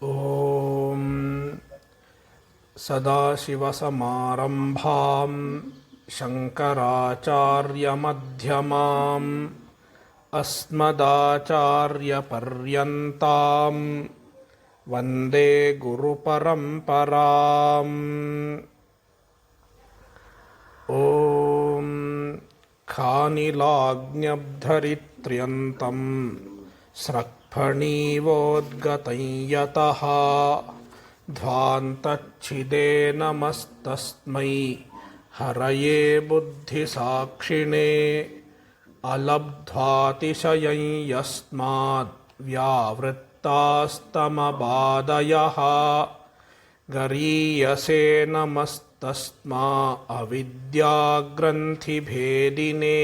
ಓಂ ಸದಾಶಿವಸಮಾರಂಭಾಂ ಶಂಕರಾಚಾರ್ಯಮಧ್ಯಮಾಂ ಅಸ್ಮದಾಚಾರ್ಯಪರ್ಯಂತಾಂ ವಂದೇ ಗುರುಪರಂಪರಾಂ. ಓಂ ಖಾನಿಲಾಗ್ನ್ಯಬ್ಧರಿತ್ರ್ಯಂತಂ ಸ್ರಕ್ಫಣೀವೋದ್ಗತಂ ಯತಃ ಧ್ವಾಂತಚ್ಛಿದೇ ನಮಸ್ತಸ್ಮೈ ಹರಯೇ ಬುದ್ಧಿಸಾಕ್ಷಿಣೇ ಅಲಬ್ಧ್ವಾತಿಶಯಂ ಯಸ್ಮಾದ್ ವ್ಯಾವೃತ್ತಾಸ್ತಮಬಾಧಯಃ ಗರೀಯಸೇ ನಮಸ್ತಸ್ಮಾ ಅವಿದ್ಯಾಗ್ರಂಥಿಭೇದಿನೇ.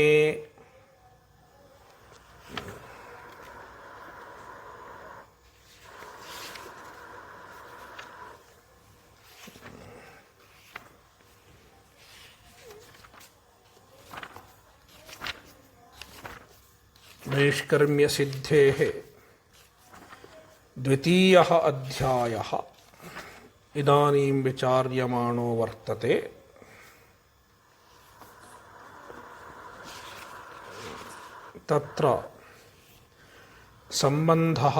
ನೈಷ್ಕರ್ಮ್ಯಸಿದ್ಧೇಃ ದ್ವಿತೀಯಃ ಅಧ್ಯಾಯಃ ಇದಾನೀಂ ವಿಚಾರ್ಯಮಾಣೋ ವರ್ತತೆ. ತತ್ರ ಸಂಬಂಧಃ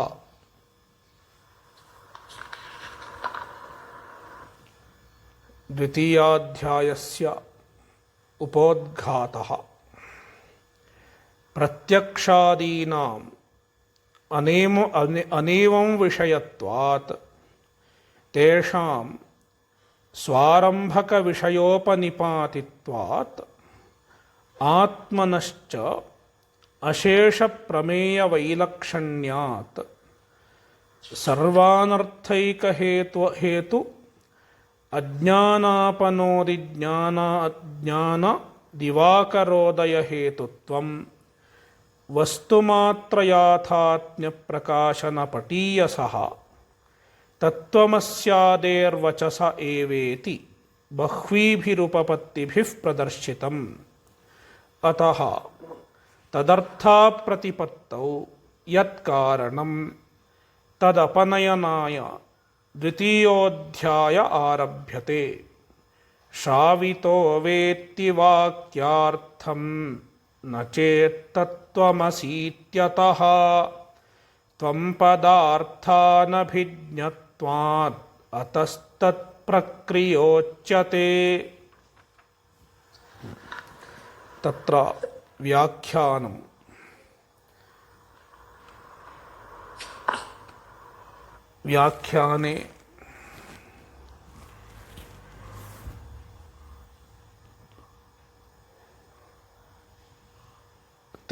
ದ್ವಿತೀಯಾಧ್ಯಾಯಸ್ಯ ಉಪೋದ್ಘಾತಃ ಪ್ರತ್ಯಕ್ಷಾದೀನಾಂ ಅನೇವಂ ವಿಷಯತ್ವಾತ್ ತೇಷಾಂ ಸ್ವಾರಂಭಕ ವಿಷಯೋಪನಿಪಾತಿತ್ವಾತ್ ಆತ್ಮನಶ್ಚ ಅಶೇಷ ಪ್ರಮೇಯ ವೈಲಕ್ಷಣ್ಯಾತ್ ಸರ್ವಾನರ್ಥೈಕ ಹೇತು ಅಜ್ಞಾನ ದಿವಾಕರೋದಯ ಹೇತುತ್ವಂ ವಸ್ತುಮಾತ್ರಯಾಥಾತ್ಮ್ಯ ಪ್ರಕಾಶನ ಪಟೀಯಸಃ ತತ್ವಮಸ್ಯಾದೇರ್ವಚಸ ಏವೇತಿ ಬಹ್ವೀಭಿರುಪಪತ್ತಿಭಿಃ ಪ್ರದರ್ಶಿತಂ. ಅತಃ ತದರ್ಥಾಪ್ರತಿಪತ್ತೌ ಯತ್ಕಾರಣಂ ತದಪನಯನಾಯ ದ್ವಿತೀಯೋಧ್ಯಾಯ ಆರಭ್ಯತೆ. ಶ್ರಾವಿತೋ ವೇತ್ತಿ ವಾಕ್ಯಾರ್ಥಂ ನ ಚೇತ್ತತ್ವಮಸೀತ್ಯತಃ ತ್ವಂ ಪದಾರ್ಥಾನಭಿಜ್ಞತ್ವಾತ್ ಅತಸ್ತತ್ ಪ್ರಕ್ರಿಯೋಚ್ಯತೆ. ತತ್ರ ವ್ಯಾಖ್ಯಾನಂ. ವ್ಯಾಖ್ಯಾನೆ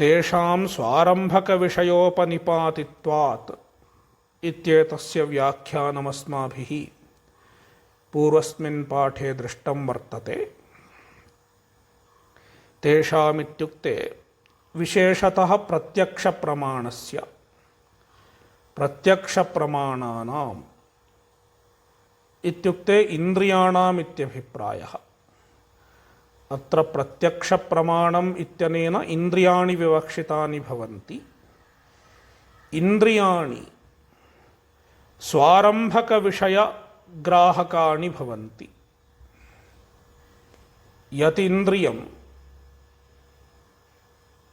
ತೇಷಾಂ ಸ್ವಾರಂಭಕ ವಿಷಯೋಪನಿಪಾತಿತ್ವಾತ್ ಇತ್ಯೇತಸ್ಯ ವ್ಯಾಖ್ಯಾನಮಸ್ಮಾಭಿಃ ಪೂರ್ವಸ್ಮಿನ್ ಪಾಠೆ ದೃಷ್ಟಂ ವರ್ತತೆ. ತೇಷಾಮಿತ್ಯುಕ್ತೆ ವಿಶೇಷತಃ ಪ್ರತ್ಯಕ್ಷ ಪ್ರಮಾಣಸ್ಯ ಪ್ರತ್ಯಕ್ಷ ಪ್ರಮಾಣಾನಾಂ ಇತ್ಯುಕ್ತೆ ಇಂದ್ರಿಯಾಣಾಂ ಇತ್ಯಭಿಪ್ರಾಯಃ. ಅತ್ರ ಪ್ರತ್ಯಕ್ಷ ಪ್ರಮಾಣಂ ಇತ್ಯನೇನ ಇಂದ್ರಿಯಾಣಿ ವಿವಕ್ಷಿತಾನಿ ಭವಂತಿ. ಇಂದ್ರಿಯಾಣಿ ಸ್ವಾರಂಭಕ ವಿಷಯ ಗ್ರಾಹಕಾಣಿ ಭವಂತಿ. ಯತಿಂದ್ರಿಯಂ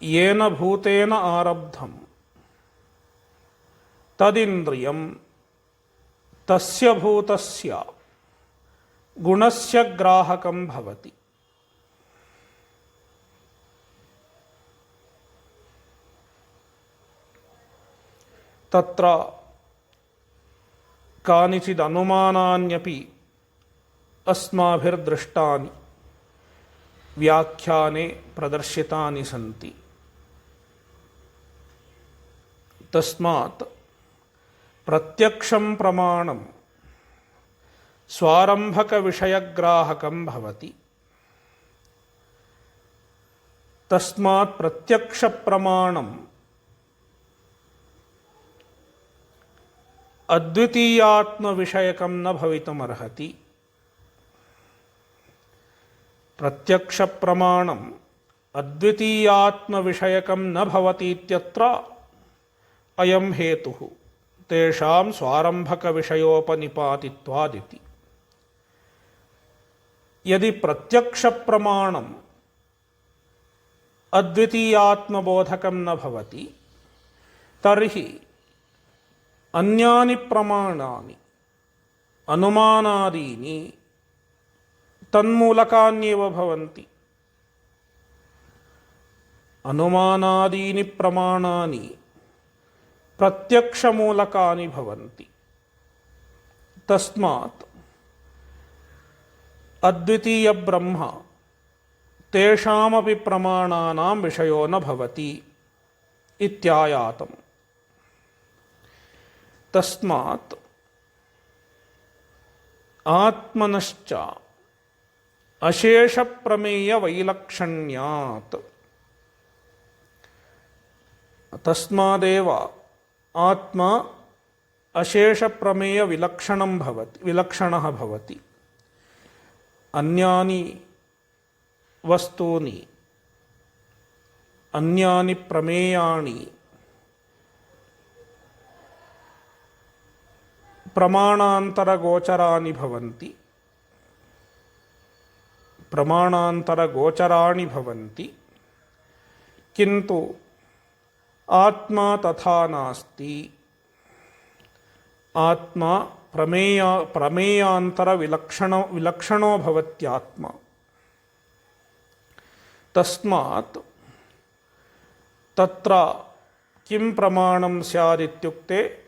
ಯೇನ ಭೂತೇನ ಆರಬ್ಧಂ ತದಿಂದ್ರಿಯಂ ತಸ್ಯ ಭೂತಸ್ಯ ಗುಣಸ್ಯ ಗ್ರಾಹಕಂ ಭವತಿ. ತತ್ರ ಕಾನಿಚಿದ್ ಅನುಮಾನಾನ್ಯಪಿ ಅಸ್ಮಾಭಿರ್ದೃಷ್ಟಾನಿ ವ್ಯಾಖ್ಯಾನೆ ಪ್ರದರ್ಶಿತಾನಿ ಸಂತಿ. ತಸ್ಮಾತ್ ಪ್ರತ್ಯಕ್ಷಂ ಪ್ರಮಾಣಂ ಸ್ವಾರಂಭಕ ವಿಷಯಗ್ರಾಹಕಂ ಭವತಿ. ತಸ್ಮಾತ್ ಪ್ರತ್ಯಕ್ಷ ಪ್ರಮಾಣಂ ಅದ್ವಿತೀಯಾತ್ಮ ವಿಷಯಕಂ ನ ಭವಿತುಮರ್ಹತಿ. ಪ್ರತ್ಯಕ್ಷ ಪ್ರಮಾಣಂ ಅದ್ವಿತೀಯಾತ್ಮ ವಿಷಯಕಂ ನ ಭವತಿ ಇತ್ಯತ್ರ ಅಯಂ ಹೇತುಃ तेषां स्वारंभकविषयोपनिपातित्वादिति। यदि प्रत्यक्षप्रमाणम् अद्वितीयात्मबोधकं न भवति तर्हि अन्यानि प्रमाणानि अनुमानादीनि तन्मूलकान्येव भवन्ति। अनुमानादीनि प्रमाणानि प्रत्यक्षमूलकानि भवन्ति। तस्मात् अद्वितीय ब्रह्म तेषामपि प्रमाणानां विषयो न भवति इत्यायातम्। तस्मात् आत्मनश्च अशेषप्रमेयवैलक्षण्यात्, तस्मादेव आत्मा विलक्षणः भवति। अन्यानि वस्तूनि अन्यानि प्रमेयाणि प्रमाणान्तरगोचराणि भवन्ति, किन्तु आत्मा तथा नास्ति। आत्मा विलक्षणो भवत्यात्मा। तस्मात् तत्र किं प्रमाणं स्यादित्युक्ते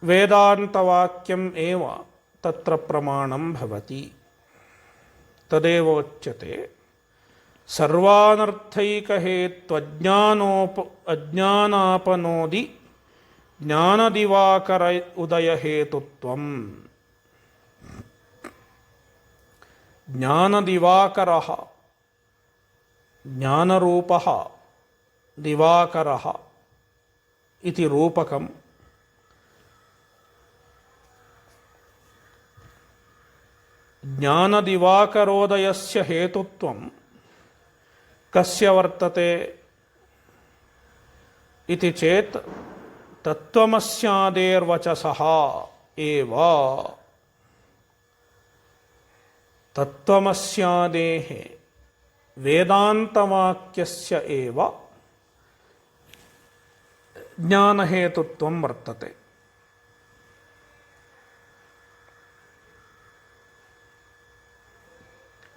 वेदान्तवाक्यम् एव तत्र प्रमाणं भवति। तदेव उच्यते सर्वानर्थैकहेत्वज्ञानापनोदि ज्ञानदिवाकर उदयहेतुत्वम्। ज्ञानदिवाकरः ज्ञानरूपः दिवाकरः इति रूपकम्। ज्ञानदिवाकरोदयस्य हेतुत्वं कस्य वर्तते इति चेत् तत्त्वमस्यादेर्वचसः एव। तत्त्वमस्यादेः वेदान्तवाक्यस्य एव ज्ञानहेतुत्वं वर्तते।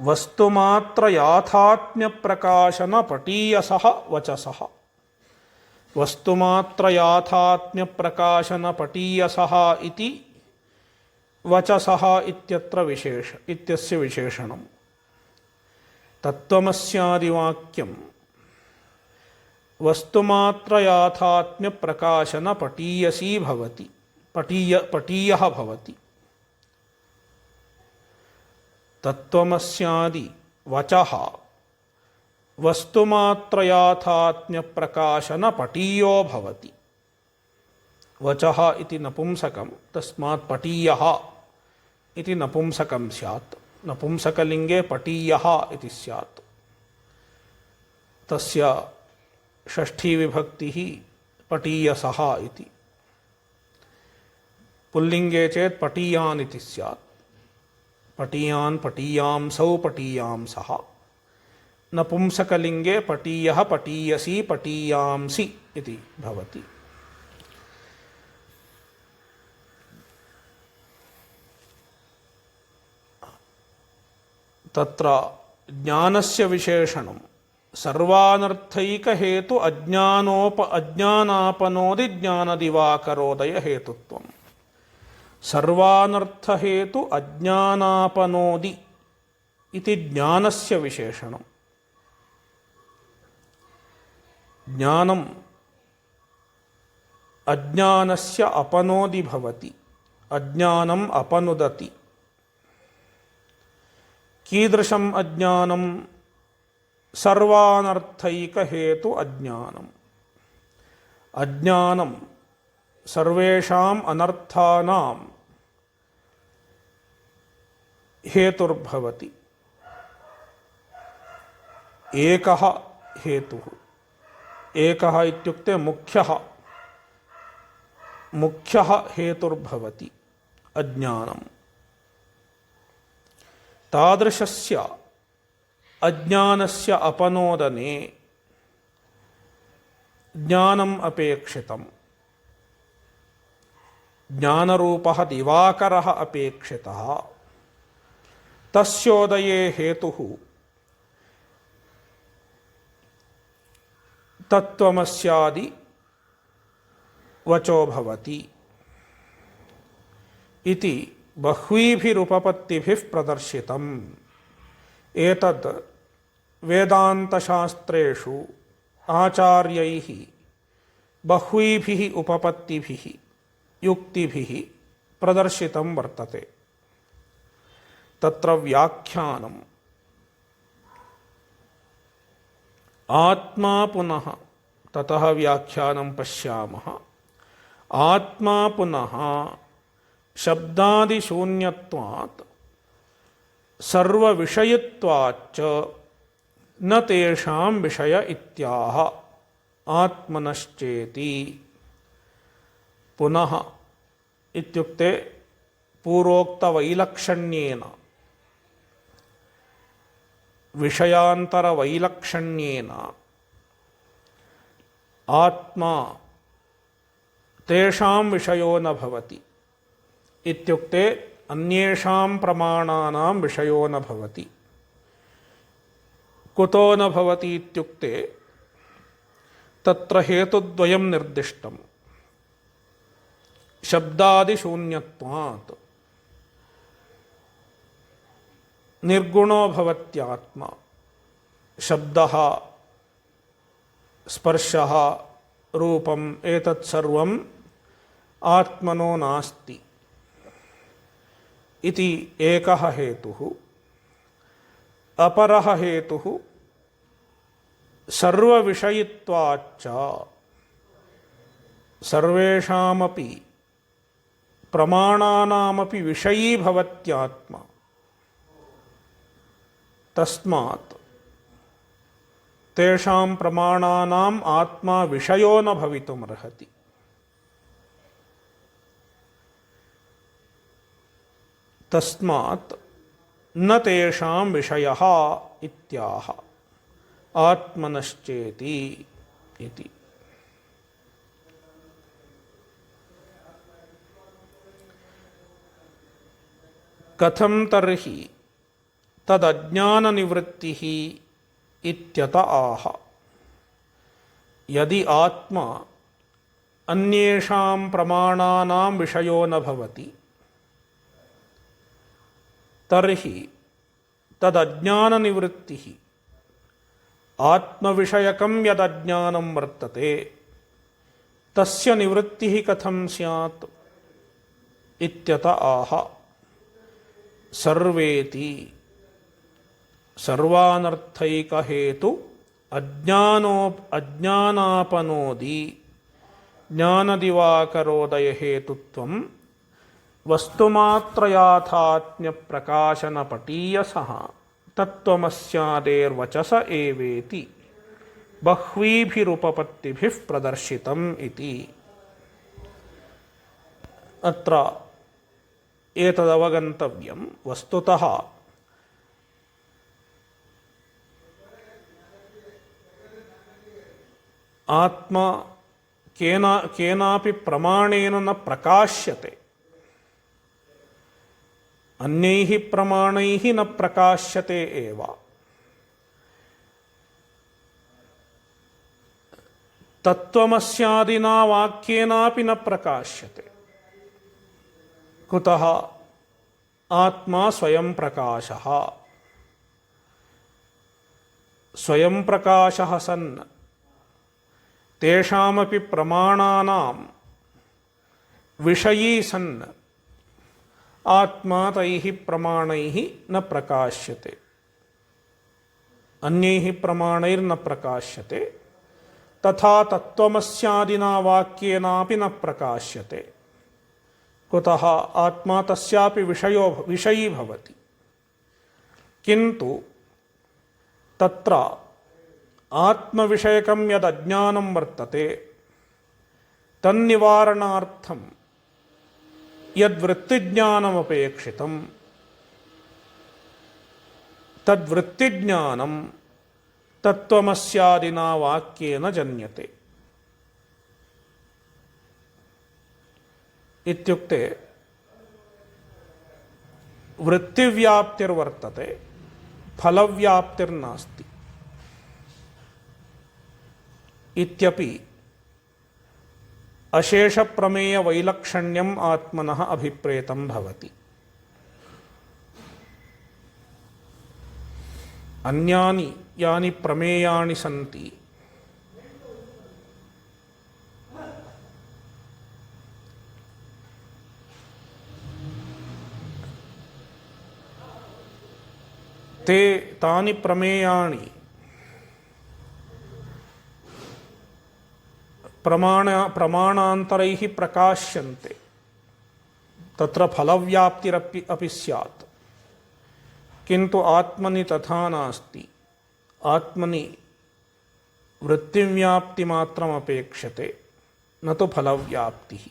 वस्तुमात्र याथात्म्य प्रकाशन पटीयसः वचसः। वस्तुमात्र याथात्म्य प्रकाशन पटीयसः इति वचसः इत्यस्य विशेषणम्। तत्त्वमस्यादिवाक्यं वस्तुमात्र याथात्म्य प्रकाशन पटीयसी भवति, पटीयः भवति। तत्त्वमस्यादि वचः वस्तुमात्र याथात्म्य प्रकाशन पटीयो भवति। वचः इति नपुंसकं, तस्मात् पटीयः इति नपुंसकं स्यात्। नपुंसकलिङ्गे पटीयः इति स्यात्। तस्य षष्ठी विभक्तिः पटीयसः इति। पुल्लिङ्गे चेत् पटीयान् इति स्यात्। पटीयान् पटीयांसौ पटीयांसः। नपुंसकलिङ्गे पटीयः पटीयसी पटीयांसि इति भवति। तत्र ज्ञानस्य विशेषणं सर्वानर्थैकहेतु अज्ञानापनोदि ज्ञानदिवाकरोदय हेतुत्वम्। सर्वानर्थहेतु अज्ञानापनोदि इति ज्ञानस्य विशेषणम्। ज्ञानम् अज्ञानस्य अपनोदि भवति, अज्ञानम् अपनुदति। कीदृशम् अज्ञानम्? सर्वानर्थैकहेतु अज्ञानम्। अज्ञानं सर्वेषाम् अनर्थानां हेतुर्भवति। एकः हेतुः, एकः इत्युक्ते मुख्यः ಮುಖ್ಯಃ ಹೇತುರ್ಭವತಿ ಅಜ್ಞಾನಂ. ತಾದೃಶಸ್ಯ ಅಜ್ಞಾನಸ್ಯ ಅಪನೋದನೆ ಜ್ಞಾನಂ ಅಪೇಕ್ಷಿತಂ. ಜ್ಞಾನರೂಪಃ ದಿವಾಕರಃ ಅಪೇಕ್ಷಿತಃ. ತಸ್ಯೋದಯೇ ಹೇತುಃ ತತ್ವಮಸ್ಯಾದಿ ವಚೋ ಭವತಿ ಇತಿ ಬಹ್ವೀಭಿರುಪಪತ್ತಿಭಿಃ ಪ್ರದರ್ಶಿತಂ. ಏತದ್ ವೇದಾಂತಶಾಸ್ತ್ರೇಷು ಆಚಾರ್ಯೈಃ ಬಹ್ವೀಭಿಃ ಉಪಪತ್ತಿಭಿಃ ಯುಕ್ತಿಭಿಃ ಪ್ರದರ್ಶಿತಂ ವರ್ತತೆ. ತತ್ರ ವ್ಯಾಖ್ಯಾನಂ ಆತ್ಮಾ ಪುನಃ ತತಃ ವ್ಯಾಖ್ಯಾನಂ ಪಶ್ಯಾಮಃ. ಆತ್ಮಾ ಪುನಃ ಶಬ್ದಾದಿಶೂನ್ಯತ್ವಾತ್ ಸರ್ವವಿಷಯತ್ವಾಚ್ಚ ನ ತೇಷಾಂ ವಿಷಯ ಇತ್ಯಾಹ ಆತ್ಮನಶ್ಚೇತಿ. ಪುನಃ ಇತ್ಯುಕ್ತೆ ಪೂರ್ವೋಕ್ತವೈಲಕ್ಷಣ್ಯೇನ ವಿಷಯಾಂತರವೈಲಕ್ಷಣ್ಯೇನ ಆತ್ಮ ತೇಷಾಂ ವಿಷಯೋ ನ ಭವತಿ ಇತ್ಯುಕ್ತೆ ಅನ್ಯೇಷಾಂ ಪ್ರಮಾಣಾನಾಂ ವಿಷಯೋ ನ ಭವತಿ. ಕುತೋ ನ ಭವತಿ ಇತ್ಯುಕ್ತೆ ತತ್ರ ಹೇತುದ್ವಯಂ ನಿರ್ದಿಷ್ಟಂ. ಶಬ್ದಾದಿಶೂನ್ಯತ್ವಾತ್ ನಿರ್ಗುಣೋ ಭವತ್ಯಾತ್ಮ. ಶಬ್ದಃ ಸ್ಪರ್ಶಃ ರೂಪಂ ಏತತ್ ಸರ್ವಂ ಆತ್ಮನೋ ನಾಸ್ತಿ ಇತಿ ಏಕಃ ಹೇತುಃ. ಅಪರಃ ಹೇತುಃ ಸರ್ವವಿಷಯಿತ್ವಾಚ್ಚ ಸರ್ವೇಷಾಮಪಿ ಪ್ರಮಾಣಾನಾಮಪಿ ವಿಷಯೀ ಭವತ್ಯಾತ್ಮ. ತಸ್ಮಾತ್ ತೇಷಾಂ ಪ್ರಮಾಣಾನಾಂ ಆತ್ಮ ವಿಷಯೋ ನ ಭವಿತುಮರ್ಹತಿ. ತಸ್ಮಾತ್ ನ ತೇಷಾಂ ವಿಷಯಃ ಇತ್ಯಾಹ ಆತ್ಮನಶ್ಚೇತಿ ಇತಿ. ಕಥಂ ತರ್ಹಿ ತದಜ್ಞಾನನಿವೃತ್ತಿಃ ಇತ್ಯತ ಆಹ. ಯದಿ ಆತ್ಮ ಅನ್ಯೇಷಾಂ ಪ್ರಮಾಣಾನಾಂ ವಿಷಯೋ ನ ಭವತಿ ತರ್ಹಿ ತದಜ್ಞಾನನಿವೃತ್ತಿಃ ಆತ್ಮವಿಷಯಕಂ ಯದಜ್ಞಾನಂ ವರ್ತತೆ ತಸ್ಯ ನಿವೃತ್ತಿಃ ಕಥಂ ಸ್ಯಾತ್ ಇತ್ಯತ ಆಹ. ಸರ್ವೇತಿ ಸರ್ವಾನರ್ಥೈಕಹೇತು ಅಜ್ಞಾನಾಪನೋದಿ ಜ್ಞಾನದಿವಾಕರೋದಯಹೇತುತ್ವಂ ವಸ್ತುಮಾತ್ರಯಾಥಾತ್ಮ್ಯಪ್ರಕಾಶನಪಟೀಯಸಃ ತತ್ವಮಸ್ಯಾದೇರ್ವಚಸ ಏವೇತಿ ಬಹ್ವೀಭಿರುಪಪತ್ತಿಭಿಃ ಪ್ರದರ್ಶಿತಂ ಇತಿ. ಅತ್ರ ಏತದವಗಂತವ್ಯಂ. ವಸ್ತುತಃ ಆತ್ಮ ಕೇನಾಪಿ ಪ್ರಮಾಣೇನ ನ ಪ್ರಕಾಶ್ಯತೆ. ಅನ್ಯೈಃ ಪ್ರಮಾಣೈಃ ನ ಪ್ರಕಾಶ್ಯತೆ ಏವ. ತತ್ವಮಸ್ಯಾದಿನಾ ವಾಕ್ಯೇನಾಪಿ ನ ಪ್ರಕಾಶ್ಯತೆ. ಕುತಃ ಆತ್ಮ ಸ್ವಯಂ ಪ್ರಕಾಶಃ. ಸ್ವಯಂ ಪ್ರಕಾಶಃ ಸನ್ ತೇಷಾಮಪಿ ಪ್ರಮಾಣಾನಾಂ ವಿಷಯೀ ಸನ್ ಆತ್ಮ ತೈಃ ಪ್ರಮಾಣೈಃ ನ ಪ್ರಕಾಶ್ಯತೆ. ಅನ್ಯೈಃ ಪ್ರಮಾಣೈರ್ನ ಪ್ರಕಾಶ್ಯತೆ. ತಥಾ ತತ್ವಮಸ್ಯಾದಿನಾ ವಾಕ್ಯೇನಾಪಿ ನ ಪ್ರಕಾಶ್ಯತೆ. ಕುತಃ ಆತ್ಮ ತಸ್ಯಾಪಿ ವಿಷಯೀ ಭವತಿ. ಕಿಂತು ತತ್ರ ಆತ್ಮವಿಷಯಕಂ ಯದಜ್ಞಾನಂ ವರ್ತತೆ तन्निवारणार्थं यद्वृत्तिज्ञानमपेक्षितं तद्वृत्तिज्ञानं तत्त्वमस्यादिना वाक्येन जन्यते। इत्युक्ते वृत्तिव्याप्तिर्वर्तते, फलव्याप्तिर्नास्ति इत्यपि अशेषप्रमेयवैलक्षण्यम् आत्मनः अभिप्रेतं भवति। अन्यानि यानि प्रमेयानि सन्ति ते तानि प्रमेयाणि प्रमाणान्तरैः प्रकाश्यन्ते, तत्र फलव्याप्तिरपि स्यात्, किन्तु आत्मनि तथा नास्ति। आत्मनि वृत्तिव्याप्तिमात्रमपेक्षते, न तु फलव्याप्तिः।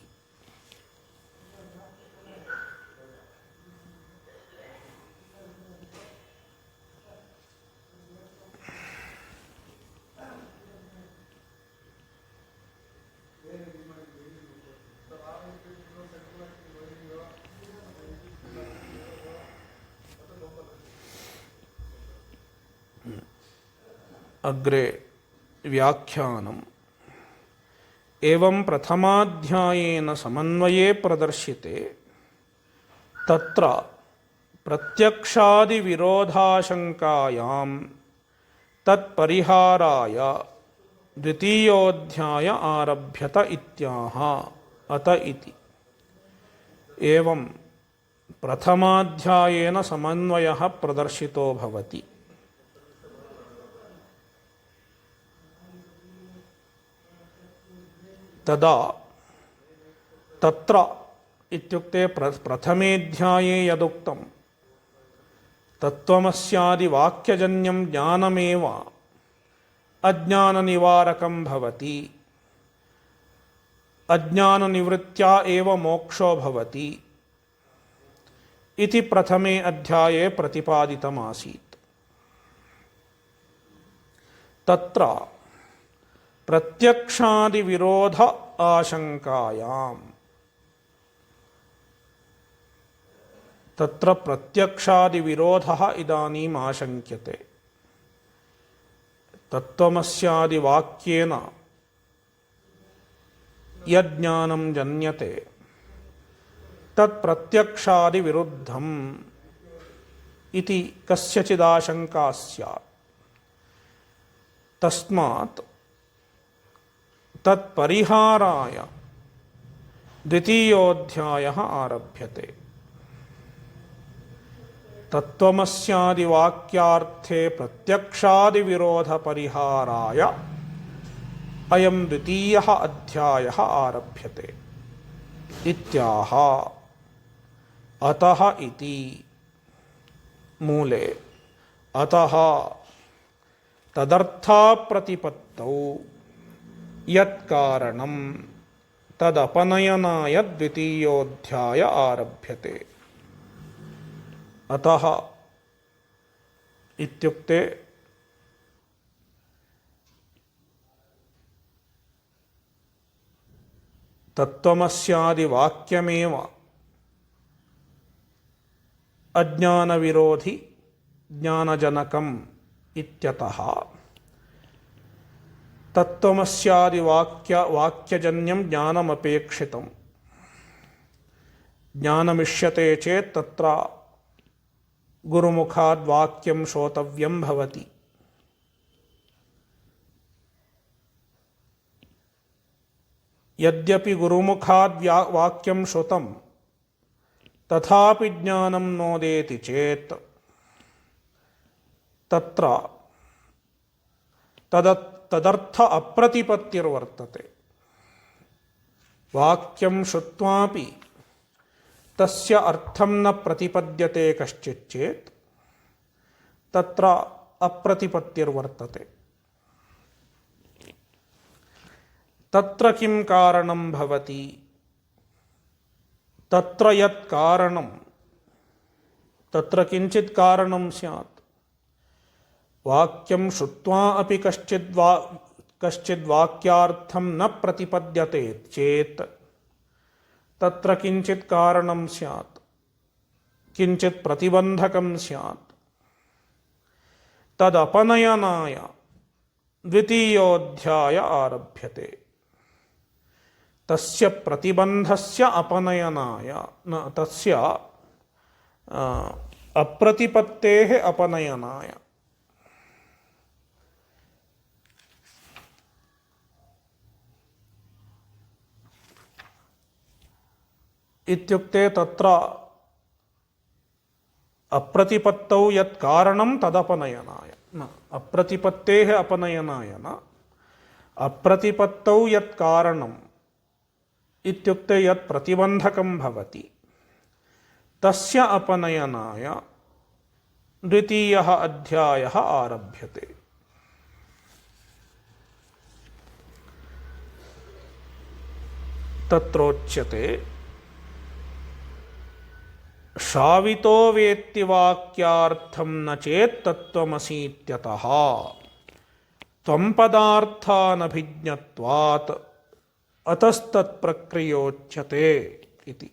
अग्रे व्याख्यानम्। एवं प्रथमाध्यायेन समन्वये प्रदर्शिते तत्र प्रत्यक्षादिविरोधाशङ्कायां तत्परिहाराय द्वितीयोऽध्याय आरभ्यत इत्याह। अत इति एवं प्रथमाध्यायेन समन्वयः प्रदर्शितो भवति। तदा तत्र इत्युक्ते प्रथमेऽध्याये यदुक्तं तत्त्वमस्यादिवाक्यजन्यं ज्ञानमेव अज्ञाननिवारकं भवति, अज्ञाननिवृत्त्या एव मोक्षो भवति इति प्रथमे अध्याये प्रतिपादितमासीत्। तत्र प्रत्यक्षादिविरोध आशंकायाम्, तत्र प्रत्यक्षादिविरोधः इदानीम् आशंक्यते। तत्त्वमस्यादिवाक्येन यज्ञानं जन्यते तत्प्रत्यक्षादिविरुद्धम् इति कस्यचिदाशंका स्यात्। तस्मात् तत्परिहाराय द्वितीयोऽध्यायः आरभ्यते। तत्त्वमस्यादिवाक्यार्थे प्रत्यक्षादिविरोधपरिहाराय अयं द्वितीयः अध्यायः आरभ्यते इत्याह। अतः इति मूले अतः तदर्थाप्रतिपत्तौ यत्कारणं तदपनयनाय द्वितीयोऽध्याय आरभ्यते। अतः इत्युक्ते तत्त्वमस्यादिवाक्यमेव अज्ञानविरोधि ज्ञानजनकम् इत्यतः तत्त्वमस्यादिवाक्यजन्यं ज्ञानमपेक्षितं। ज्ञानमिष्यते चेत् तत्र गुरुमुखाद्वाक्यं श्रोतव्यं भवति। यद्यपि गुरुमुखाद्वाक्यं श्रुतं तथापि ज्ञानं नोदेति चेत् तत्र तदर्थ अप्रतिपत्तिर्वर्तते। वाक्यं श्रुत्वापि तस्य अर्थं न प्रतिपद्यते कश्चित् चेत् तत्र अप्रतिपत्तिर्वर्तते। तत्र किं कारणं भवति? तत्र यत् कारणं, तत्र किञ्चित् कारणं स्यात्। वाक्यं श्रुत्वा अपि कश्चिद्वाक्यार्थं न प्रतिपद्यते चेत् तत्र किञ्चित् कारणं स्यात्, किञ्चित् प्रतिबन्धकं स्यात्। तदपनयनाय द्वितीयोऽध्याय आरभ्यते। तस्य प्रतिबन्धस्य अपनयनाय, तस्य अप्रतिपत्तेः अपनयनाय। इत्युक्ते तत्र अप्रतिपत्तौ यत् कारणं तदपनयनाय, न अप्रतिपत्तेः अपनयनाय न, अप्रतिपत्तौ यत् कारणम् इत्युक्ते यत् प्रतिबन्धकं भवति तस्य अपनयनाय द्वितीयः अध्यायः आरभ्यते। तत्रोच्यते श्रावितो वेत्ति वाक्यार्थं न चेत् तत्त्वमसीत्यतः त्वं पदार्थानभिज्ञत्वात् अतस्तत्प्रक्रियोच्यते इति।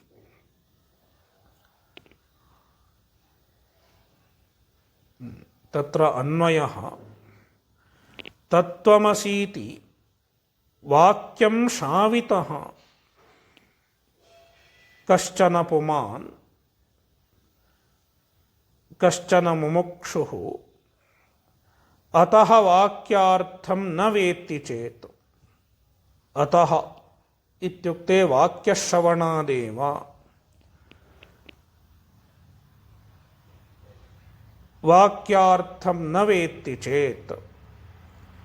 तत्र अन्वयः तत्त्वमसीति वाक्यं श्रावितः कश्चन पुमान् कश्चन मुमुक्षुः अतः वाक्यार्थं न वेत्ति चेत्, अतः इत्युक्ते वाक्यश्रवणादेव वाक्यार्थं न वेत्ति चेत्,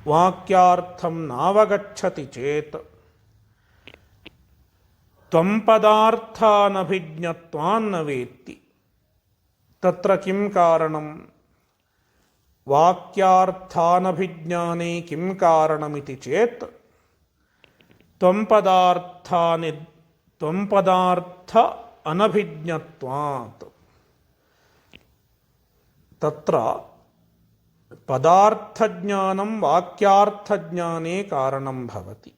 वाक्यार्थं नावगच्छति चेत् त्वं पदार्थानभिज्ञत्वान्न वेत्ति। तत्र किं कारणं? वाक्यार्थानभिज्ञाने किं कारणमिति चेत् त्वं पदार्थ अनभिज्ञत्वात्। तत्र पदार्थज्ञानं वाक्यार्थज्ञाने कारणं भवति।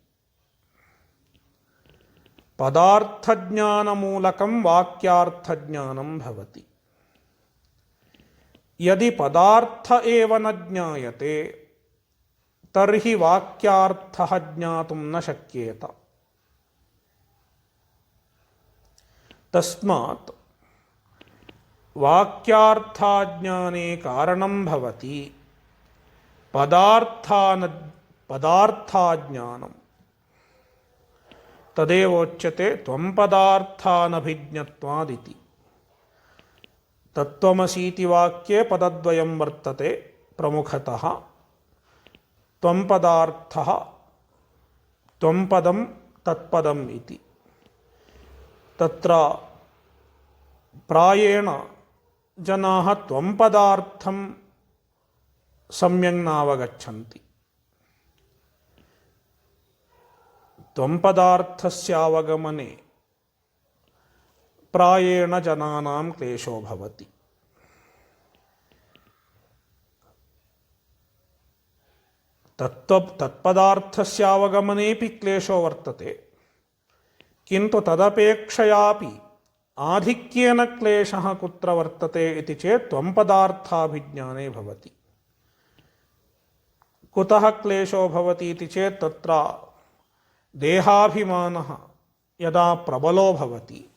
पदार्थज्ञानमूलकं वाक्यार्थज्ञानं भवति। यदि पदार्थ एव न ज्ञायते तर्हि वाक्यार्थः ज्ञातुं न शक्येत। तस्मात् वाक्यार्थाज्ञाने कारणं भवति पदार्थाज्ञानं। तदेवोच्यते त्वं पदार्थानभिज्ञत्वादिति। तत्त्वमसीति वाक्ये पदद्वयं वर्तते प्रमुखतः। त्वं पदार्थः, त्वं पदं तत्पदम् इति। तत्र प्रायेण जनाः त्वं पदार्थं सम्यक् नावगच्छन्ति। त्वं पदार्थस्य अवगमने प्रायेण जनानां क्लेशो भवति। तत्पदार्थस्य अवगमनेपि क्लेशो वर्तते, किन्तु तदपेक्षयापि आधिक्येन क्लेशः कुत्र वर्तते इति चेत् त्वं पदार्थाभिज्ञाने भवति। कुतः क्लेशो भवति इति चेत् तत्र देहाभिमानः यदा प्रबलो भवति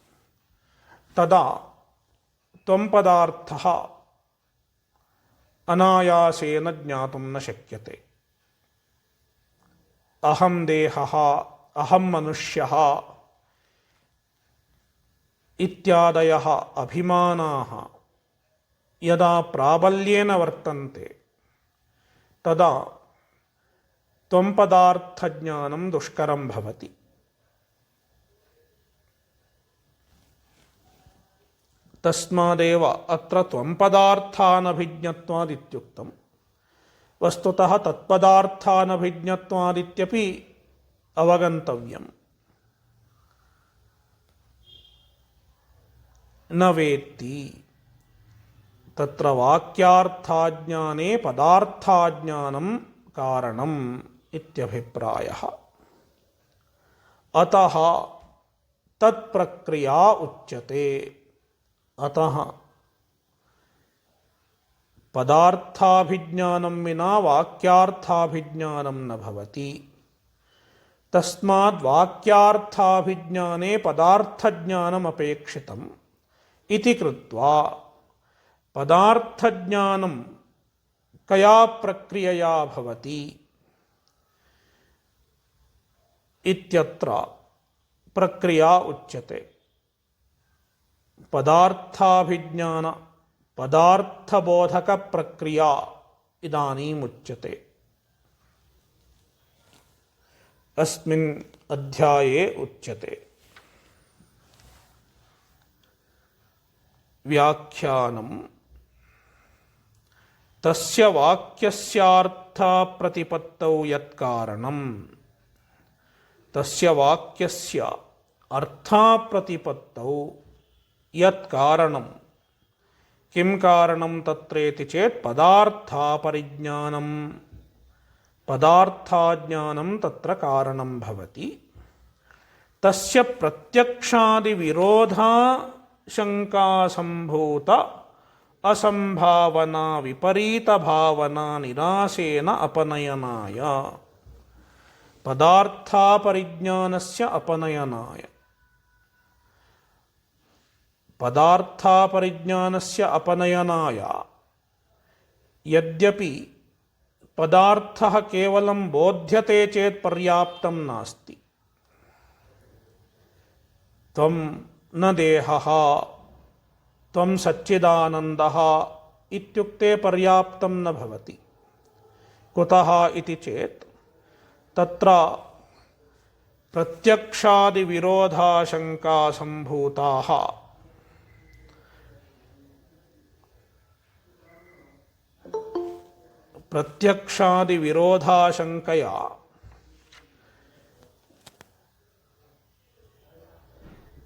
तदा त्वं पदार्थः अनायासेन ज्ञातुं न शक्यते। अहं देहः, अहं मनुष्यः इत्यादयः अभिमानाः यदा प्राबल्येन वर्तन्ते तदा त्वं पदार्थज्ञानं दुष्करं भवति। तस्मादेव अत्र त्वं पदार्थानभिज्ञत्वादित्युक्तं। वस्तुतः तत्पदार्थानभिज्ञत्वादित्यपि अवगन्तव्यम्। न वेत्ति तत्र वाक्यार्थाज्ञाने पदार्थाज्ञानं कारणम् इत्यभिप्रायः। अतः तत्प्रक्रिया उच्यते। अतः पदार्थाभिज्ञानं विना वाक्यार्थाभिज्ञानं न भवति। तस्माद् वाक्यार्थाभिज्ञाने पदार्थज्ञानम् अपेक्षितम् इति कृत्वा पदार्थज्ञानं कया प्रक्रियया भवति इत्यत्र प्रक्रिया उच्यते। पदार्थाभिज्ञान पदार्थबोधक प्रक्रिया इदानीम् उच्यते। अस्मिन् अध्याये उच्यते। व्याख्यानं तस्य वाक्यस्यार्थप्रतिपत्तौ यत्कारणं तस्य वाक्यस्य अर्थप्रतिपत्तौ यत्कारणं किं कारणं तत्रेति चेत् पदार्थापरिज्ञानं पदार्थाज्ञानं तत्र कारणं भवति। तस्य प्रत्यक्षादिविरोधाशङ्कासम्भूत असंभावना विपरीतभावना निरासेन अपनयनाय पदार्थापरिज्ञानस्य अपनयनाय पदार्थापरिज्ञानस्य अपनयनाय यद्यपि पदार्थः केवलं बोध्यते चेत् पर्याप्तं नास्ति। त्वं न देहः त्वं सच्चिदानन्दः इत्युक्ते पर्याप्तं न भवति। कुतः इति चेत् तत्र प्रत्यक्षादिविरोधाशङ्कासम्भूताः प्रत्यक्षादिविरोधाशङ्कया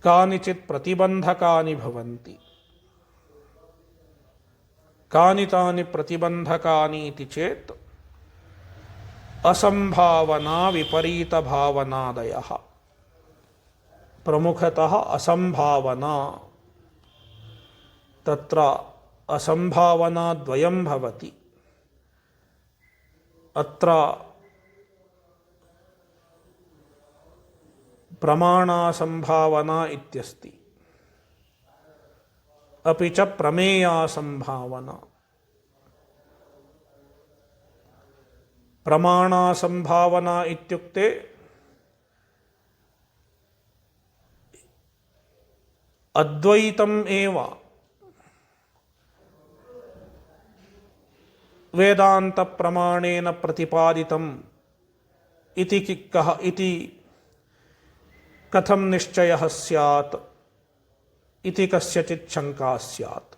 कानिचित् प्रतिबन्धकानि भवन्ति। कानि तानि प्रतिबन्धकानि इति चेत् असंभावना विपरीतभावनादयः। प्रमुखतः असंभावना, तत्र असंभावनाद्वयं भवति। अत्र प्रमाणासंभावना इत्यस्ति, अपि च प्रमेयासंभावना। प्रमाणासंभावना इत्युक्ते अद्वैतम् एव वेदान्तप्रमाणेन प्रतिपादितम् इति कथं निश्चयः स्यात् इति कस्यचित् शङ्का स्यात्।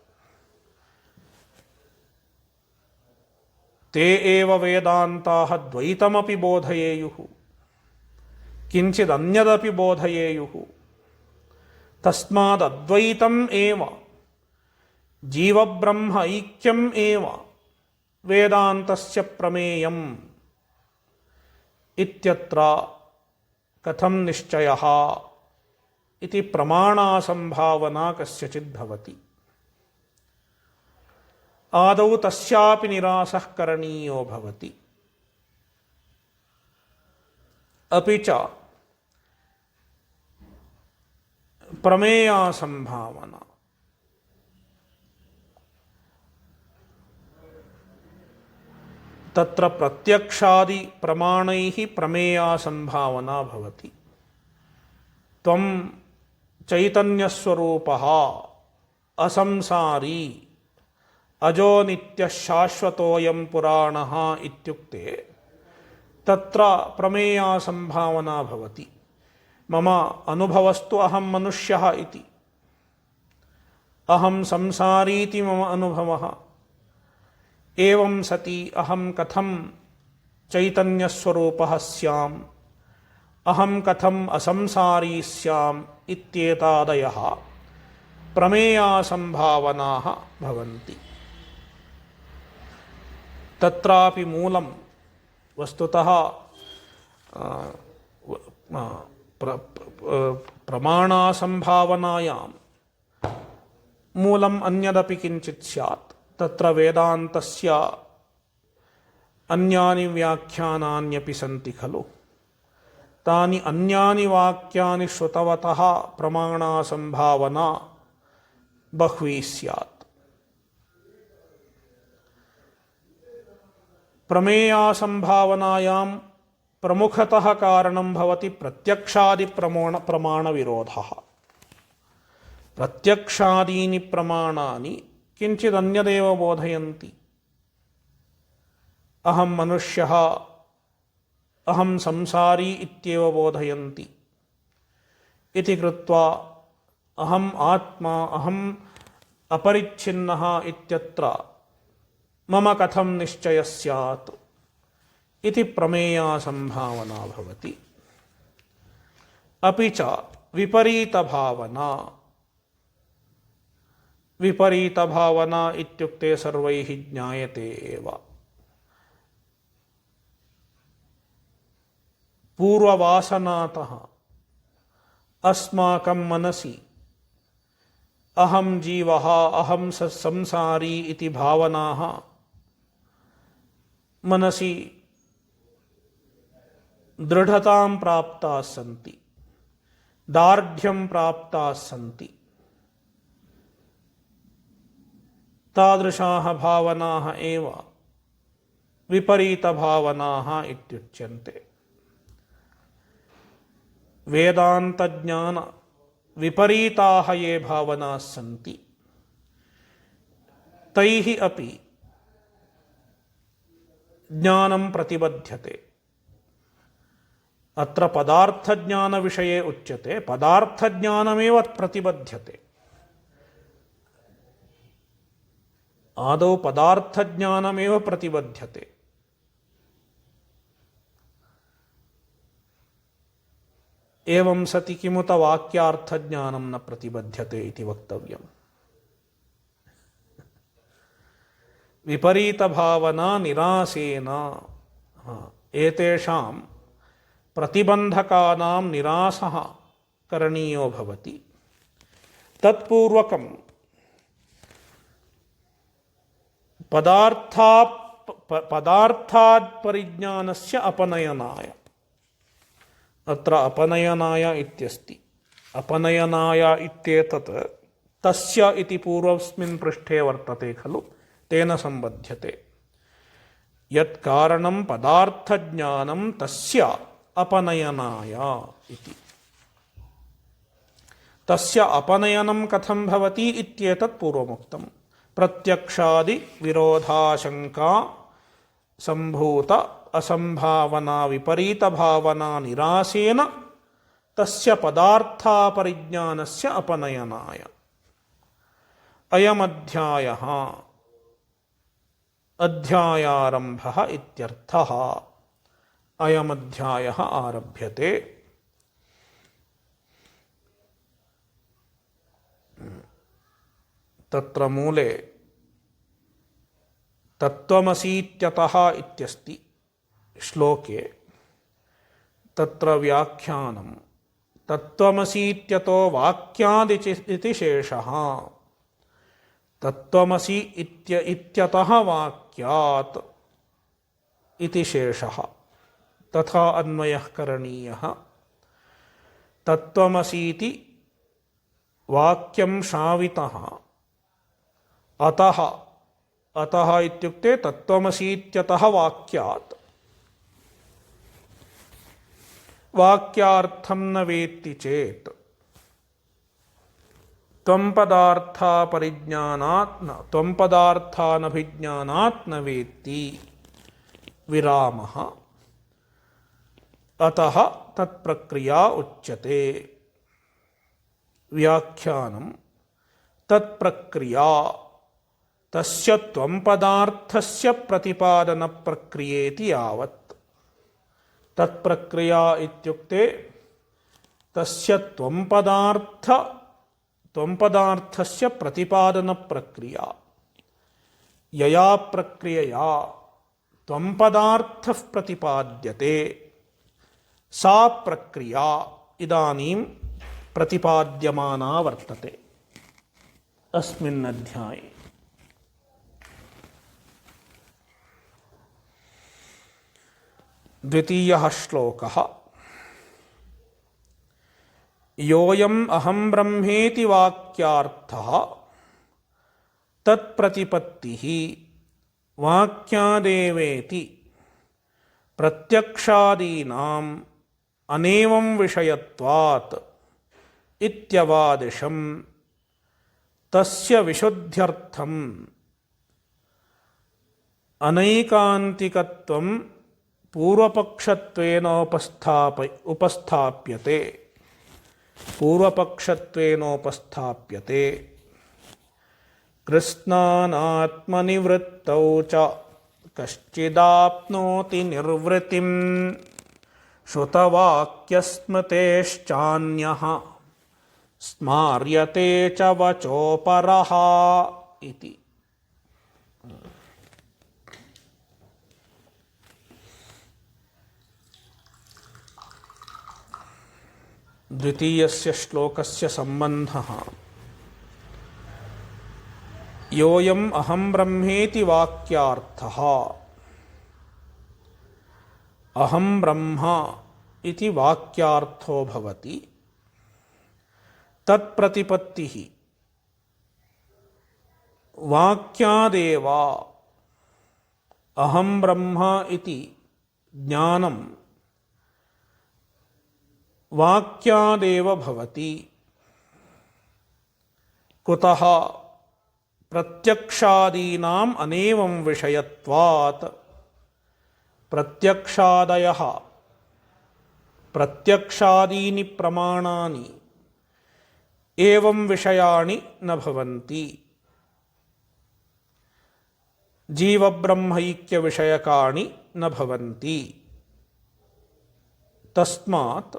ते एव वेदान्ताः द्वैतमपि बोधयेयुः, किञ्चिदन्यदपि बोधयेयुः। तस्माद् अद्वैतम् एव जीवब्रह्म ऐक्यम् एव वेदान्तस्य प्रमेयम् इत्यत्र कथं निश्चयः इति प्रमाणासंभावना कस्यचित् भवति। आदौ तस्यापि निरासः करणीयो भवति। अपि च प्रमेयासंभावना, तत्र प्रत्यक्षादि प्रमाणैः प्रमेयासंभावना भवति। त्वं चैतन्यस्वरूपः असंसारी अजो नित्यः शाश्वतोऽयं पुराणः इत्युक्ते तत्र प्रमेयासंभावना भवति। मम अनुभवस्तु अहं मनुष्यः इति, अहं संसारीति मम अनुभवः। एवं सति अहं कथं चैतन्यस्वरूपः स्याम्, अहं कथम् असंसारी स्याम् इत्येतादयः प्रमेयासंभावनाः भवन्ति। तत्रापि मूलं वस्तुतः प्रमाणासंभावनायां मूलम् अन्यदपि किञ्चित् स्यात्। तत्र वेदान्तस्य अन्यानि व्याख्यानान्यपि सन्ति खलु। तानि अन्यानि वाक्यानि श्रुतवतः प्रमाणासंभावना बह्वी स्यात्। प्रमेयासंभावनायां प्रमुखतः कारणं भवति प्रत्यक्षादिप्रमाणविरोधः। प्रत्यक्षादीनि प्रमाणानि किञ्चिदन्यदेव बोधयन्ति। अहं मनुष्यः, अहं संसारी इत्येव बोधयन्ति। इति कृत्वा अहम् आत्मा, अहम् अपरिच्छिन्नः इत्यत्र मम कथं निश्चयः स्यात् इति प्रमेयासंभावना भवति। अपि च विपरीतभावना। विपरीतभावना इत्युक्ते सर्वैः ज्ञायते एव। पूर्ववासनातः अस्माकं मनसि अहं जीवः, अहं संसारी इति भावनाः मनसि दृढ़तां प्राप्ताः सन्ति, दार्ढ्यं प्राप्ताः सन्ति। तादृशाः भावनाः एव विपरीतभावनाः इत्युच्यन्ते। वेदान्तज्ञान विपरीताः ये भावनाः सन्ति तैः अपि ज्ञानं प्रतिबध्यते। अत्र पदार्थज्ञानविषये उच्यते, पदार्थज्ञानमेव प्रतिबध्यते। आदौ पदार्थज्ञानमेव प्रतिबध्यते। एवं सति किमुत वाक्यार्थज्ञानं न प्रतिबध्यते इति वक्तव्यम्। विपरीतभावना निरासेन एतेषां प्रतिबन्धकानां निरासः करणीयो भवति। तत्पूर्वकं पदार्थात् परिज्ञानस्य अपनयनाय। अत्र अपनयनाय इत्यस्ति। अपनयनाय इत्येतत् तस्य इति पूर्वस्मिन् पृष्ठे वर्तते खलु, तेन सम्बध्यते। यत् कारणं पदार्थज्ञानं तस्य अपनयनाय इति। तस्य अपनयनं कथं भवति इत्येतत् पूर्वमुक्तम्। प्रत्यक्षादि विरोधाशंका संभूत असंभावना विपरीत भावना निरासेन तस्य पदार्थापरिज्ञानस्य अपनयनाय। अयमध्यायः अध्यायारम्भः इत्यर्थः। अयमध्यायः आरभ्यते। तत्र मूले तत्त्वमसीत्यतः इत्यस्ति श्लोके। तत्र व्याख्यानं तत्त्वमसीत्यतो वाक्यादिति शेषः। तत्त्वमसि इत्यतः वाक्यात् इति शेषः। तथा अन्वयः करणीयः। तत्त्वमसीति वाक्यं श्रावितः अतः। अतः इत्युक्ते तत्त्वमसीत्यतः वाक्यात्। वाक्यार्थं न वेत्ति चेत् त्वं पदार्थापरिज्ञानात् न त्वं पदार्थानभिज्ञानात् न वेत्ति विरामः। अतः तत्प्रक्रिया उच्यते। व्याख्यानं तत्प्रक्रिया तस्य त्वं पदार्थस्य प्रतिपादन प्रक्रियेति यावत्। ತತ್ಪ್ರಕ್ರಿಯಾ ಇತ್ಯುಕ್ತೆ ತಸ್ಯ ತ್ವಂಪದಾರ್ಥಸ್ಯ ಪ್ರತಿಪಾದನ ಪ್ರಕ್ರಿಯಾ ಯಯಾ ಪ್ರಕ್ರಿಯೆಯಾ ತ್ವಂಪದಾರ್ಥಃ ಪ್ರತಿಪಾದ್ಯತೆ ಸಾ ಪ್ರಕ್ರಿಯಾ ಇದಾನೀಂ ಪ್ರತಿಪಾದ್ಯಮಾನಾ ವರ್ತತೆ ಅಸ್ಮಿನ್ ಅಧ್ಯಾಯೇ. ದ್ವಿತೀಯಃ ಶ್ಲೋಕಃ. ಯೋಯಂ ಅಹಂ ಬ್ರಹ್ಮೇತಿ ವಾಕ್ಯಾರ್ಥಃ ತತ್ಪ್ರತಿಪತ್ತಿಃ ವಾಕ್ಯಾದೇವೇತಿ ಪ್ರತ್ಯಕ್ಷಾದೀನಾಂ ಅನೇವಂ ವಿಷಯತ್ವಾತ್ ಇತ್ಯವಾದಿಶಂ ತಸ್ಯ ವಿಶುದ್ಧ್ಯರ್ಥಂ ಅನೈಕಾಂತಿಕತ್ವಂ ಪೂರ್ವಪಕ್ಷತ್ವೇನ ಉಪಸ್ಥಾಪ್ಯತೆ ಕೃಷ್ಣಾನಾತ್ಮನಿವೃತ್ತೌ ಚ ಕಶ್ಚಿದಾಪ್ನೋತಿ ನಿರ್ವೃತಿಂ ಶ್ರುತವಾಕ್ಯಸ್ಮೃತೇಶ್ಚಾನ್ಯಃ ಸ್ಮಾರ್ಯತೆ ಚ ವಚೋಪರಃ ಇತಿ. ದ್ವಿತೀಯಸ್ಯ ಶ್ಲೋಕಸ್ಯ ಸಂಬಂಧಃ ಯೋಯಂ ಅಹಂ ಬ್ರಹ್ಮೇತಿ ವಾಕ್ಯಾರ್ಥಃ. ಅಹಂ ಬ್ರಹ್ಮ ಇತಿ ವಾಕ್ಯಾರ್ಥೋ ಭವತಿ. ತತ್ಪ್ರತಿಪತ್ತಿಃ ವಾಕ್ಯಾದೇವ ಅಹಂ ಬ್ರಹ್ಮ ಇತಿ ಜ್ಞಾನಂ ವಾಕ್ಯಾದೇವ ಭವತಿ. ಕುತಃ ಪ್ರತ್ಯಕ್ಷಾದೀನಾಂ ಅನೇವಂ ವಿಷಯತ್ವಾತ್. ಪ್ರತ್ಯಕ್ಷಾದಯಃ ಪ್ರತ್ಯಕ್ಷಾದೀನಿ ಪ್ರಮಾಣಾನಿ ಏವಂ ವಿಷಯಾಣಿ ನ ಭವಂತಿ. ಜೀವಬ್ರಹ್ಮೈಕ್ಯ ವಿಷಯಕಾಣಿ ನ ಭವಂತಿ. ತಸ್ಮಾತ್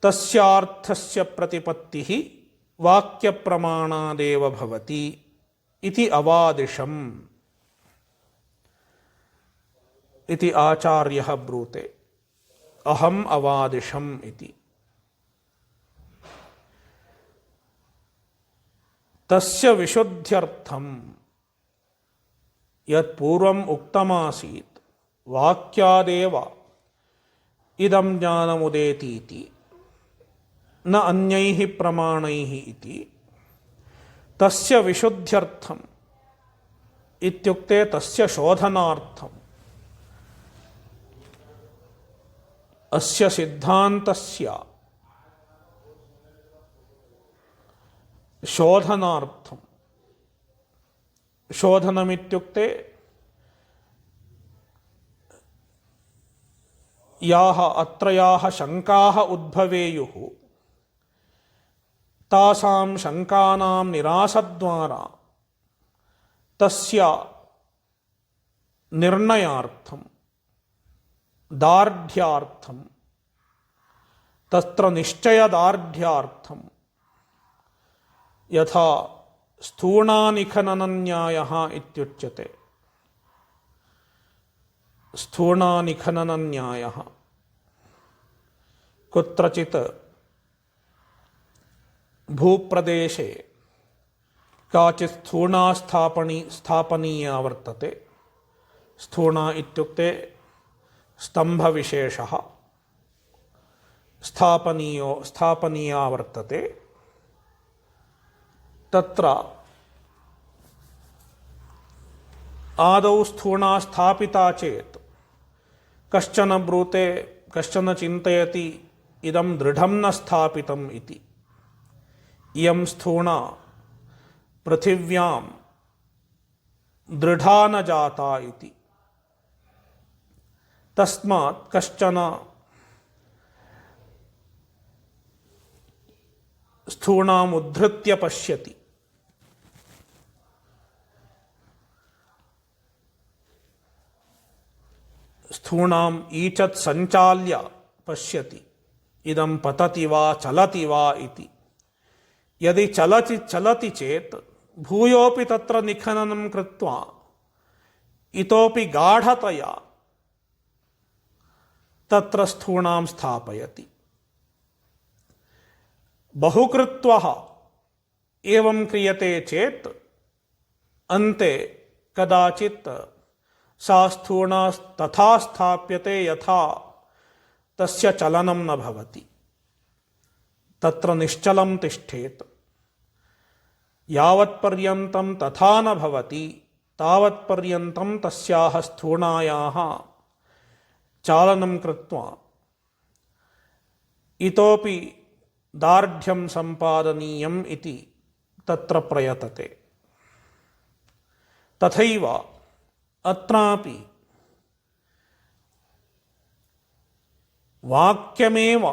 ತಸ್ಯಾರ್ಥಸ್ಯ ಪ್ರತಿಪತ್ತಿಃ ವಾಕ್ಯಪ್ರಮಾಣಾದೇವ ಭವತಿ ಇತಿ ಅವಾದಿಶಂ ಇತಿ ಆಚಾರ್ಯಃ ಬ್ರೂತೆ. ಅಹಂ ಅವಾದಿಶಂ ಇತಿ. ತಸ್ಯ ವಿಶುದ್ಧ್ಯರ್ಥಂ ಯತ್ ಪೂರ್ವಂ ಉಕ್ತಮಾಸೀತ್ ವಾಕ್ಯಾದೇವ ಇದಂ ಜ್ಞಾನಮುದೇತೀತಿ ನ ಅನ್ಯೈಃ ಪ್ರಮಾಣೈಃ ಇತಿ. ತಸ್ಯ ವಿಶುದ್ಧ್ಯರ್ಥಂ ಇತ್ಯುಕ್ತೆ ತಸ್ಯ ಶೋಧನಾರ್ಥಂ. ಅಸ್ಯ ಸಿದ್ಧಾಂತಸ್ಯ ಶೋಧನಾರ್ಥಂ. ಶೋಧನಮಿತ್ಯುಕ್ತೆ ಯಾಹ ಅತ್ರ ಯಾಹ ಶಂಕಾಃ ಉದ್ಭವೇಯುಃ ತಾಸಾಂ ಶಂಕಾನಾಂ ನಿರಾಸದ್ವಾರಾ ತಸ್ಯ ನಿರ್ಣಯಾರ್ಥಂ ದಾರ್ಢ್ಯಾರ್ಥಂ ತತ್ರ ನಿಶ್ಚಯದಾರ್ಢ್ಯಾರ್ಥಂ ಯಥಾ ಸ್ಥೂಣಾನಿಖನನನ್ಯಾಯಃ ಇತ್ಯುಚ್ಯತೆ. ಸ್ಥೂಣಾನಿಖನನನ್ಯಾಯಃ ಕುತ್ರಚಿತ್ ಭೂಪ್ರದೇಶೆ ಕಾಚಿತ್ ಸ್ಥೂಣಾ ಸ್ಥಾಪನೀಯ ವರ್ತತೆ. ಸ್ಥೂಣ ಇತ್ಯುಕ್ತೆ ಸ್ತಂಭವಿಶೇಷಃ ಸ್ಥಾಪನೀಯ ವರ್ತತೆ. ತತ್ರ ಆದೌ ಸ್ಥೂಣಾ ಸ್ಥಾಪಿತಾ ಚೇತ್ ಕಶ್ಚನ ಬ್ರೂತೆ ಕಶ್ಚನ ಚಿಂತಯತಿ ಇದಂ ದೃಢಂ ನ ಸ್ಥಾಪಿತಂ ಇತಿ. ಇಯಂ ಸ್ಥೂಣ ಪೃಥಿವ್ಯಾಂ ದೃಢಾ ನ ಜಾತಾ ಇತಿ. ತಸ್ಮಾತ್ ಕಶ್ಚನ ಸ್ಥೂಣಾಂ ಉದ್ಧೃತ್ಯ ಪಶ್ಯತಿ. स्थूणाम् ईचत् सञ्चाल्य पश्यति इदं पतति वा चलति वा इति। यदि चलति चेत् भूयोपि तत्र निखननं कृत्वा इतोपि गाढतया तत्र स्थूणां स्थापयति। बहुकृत्वः एवं क्रियते चेत् अन्ते कदाचित् सा स्थूणा तथा स्थाप्यते यथा तस्य चलनं न भवति, तत्र निश्चलं तिष्ठेत्। यावत्पर्यन्तं तथा न भवति तावत्पर्यन्तं तस्याः स्थूणायाः चालनं कृत्वा इतोपि दार्ढ्यं सम्पादनीयम् इति तत्र प्रयतते। तथैव अत्रापि वाक्यमेव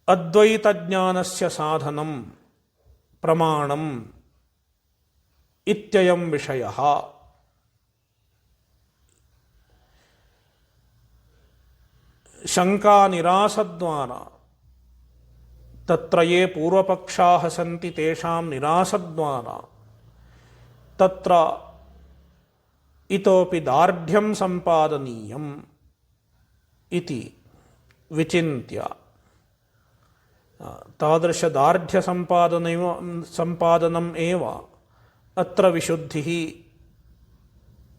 अद्वैतज्ञानस्य साधनं प्रमाणम् इत्ययं विषयः। शङ्कानिरासद्वारा तत्र ये पूर्वपक्षाः सन्ति तेषां निरासद्वारा तत्र इतोपि दार्ढ्यं सम्पादनीयम् इति विचिन्त्य तादृशदार्ढ्यसम्पादनम् एव अत्र विशुद्धिः